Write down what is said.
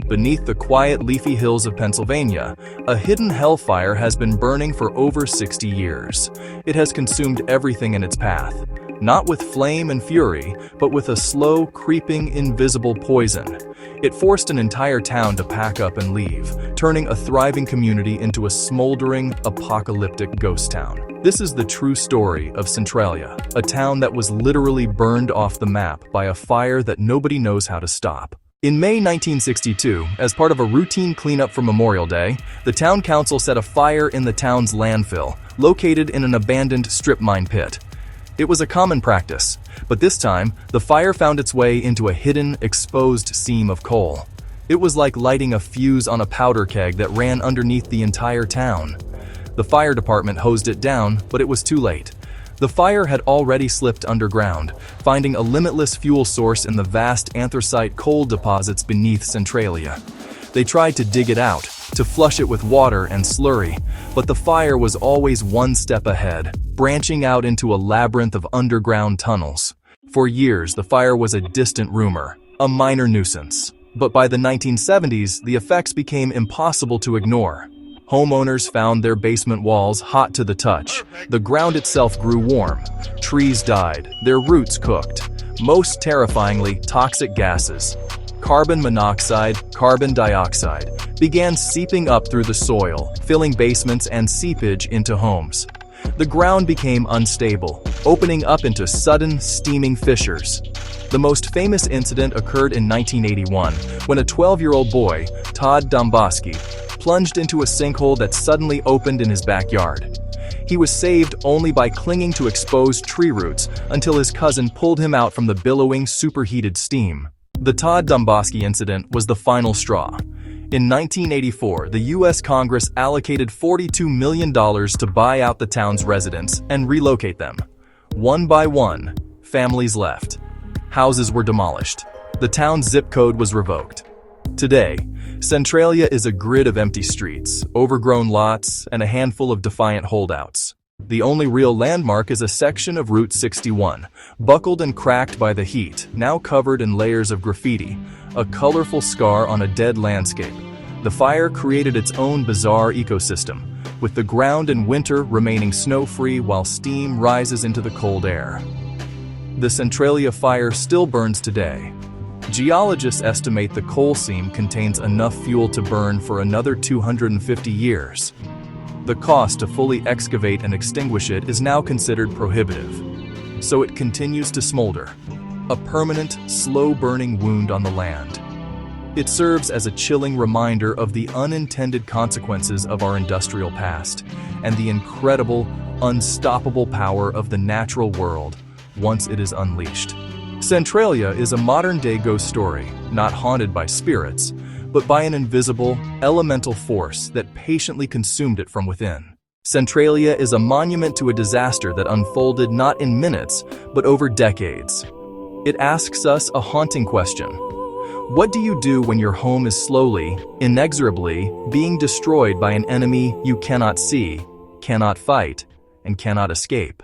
Beneath the quiet, leafy hills of Pennsylvania, a hidden hellfire has been burning for over 60 years. It has consumed everything in its path, not with flame and fury, but with a slow, creeping, invisible poison. It forced an entire town to pack up and leave, turning a thriving community into a smoldering, apocalyptic ghost town. This is the true story of Centralia, a town that was literally burned off the map by a fire that nobody knows how to stop. In May 1962, as part of a routine cleanup for Memorial Day, the town council set a fire in the town's landfill, located in an abandoned strip mine pit. It was a common practice, but this time, the fire found its way into a hidden, exposed seam of coal. It was like lighting a fuse on a powder keg that ran underneath the entire town. The fire department hosed it down, but it was too late. The fire had already slipped underground, finding a limitless fuel source in the vast anthracite coal deposits beneath Centralia. They tried to dig it out, to flush it with water and slurry, but the fire was always one step ahead, branching out into a labyrinth of underground tunnels. For years, the fire was a distant rumor, a minor nuisance. But by the 1970s, the effects became impossible to ignore. Homeowners found their basement walls hot to the touch. The ground itself grew warm. Trees died, their roots cooked. Most terrifyingly, toxic gases, carbon monoxide, carbon dioxide, began seeping up through the soil, filling basements and seepage into homes. The ground became unstable, opening up into sudden, steaming fissures. The most famous incident occurred in 1981, when a 12-year-old boy, Todd Domboski, plunged into a sinkhole that suddenly opened in his backyard. He was saved only by clinging to exposed tree roots until his cousin pulled him out from the billowing, superheated steam. The Todd Domboski incident was the final straw. In 1984, the U.S. Congress allocated $42 million to buy out the town's residents and relocate them. One by one, families left. Houses were demolished. The town's zip code was revoked. Today, Centralia is a grid of empty streets, overgrown lots, and a handful of defiant holdouts. The only real landmark is a section of Route 61, buckled and cracked by the heat, now covered in layers of graffiti, a colorful scar on a dead landscape. The fire created its own bizarre ecosystem, with the ground in winter remaining snow-free while steam rises into the cold air. The Centralia fire still burns today. Geologists estimate the coal seam contains enough fuel to burn for another 250 years. The cost to fully excavate and extinguish it is now considered prohibitive, so it continues to smolder, a permanent, slow-burning wound on the land. It serves as a chilling reminder of the unintended consequences of our industrial past and the incredible, unstoppable power of the natural world once it is unleashed. Centralia is a modern-day ghost story, not haunted by spirits, but by an invisible, elemental force that patiently consumed it from within. Centralia is a monument to a disaster that unfolded not in minutes, but over decades. It asks us a haunting question. What do you do when your home is slowly, inexorably, being destroyed by an enemy you cannot see, cannot fight, and cannot escape?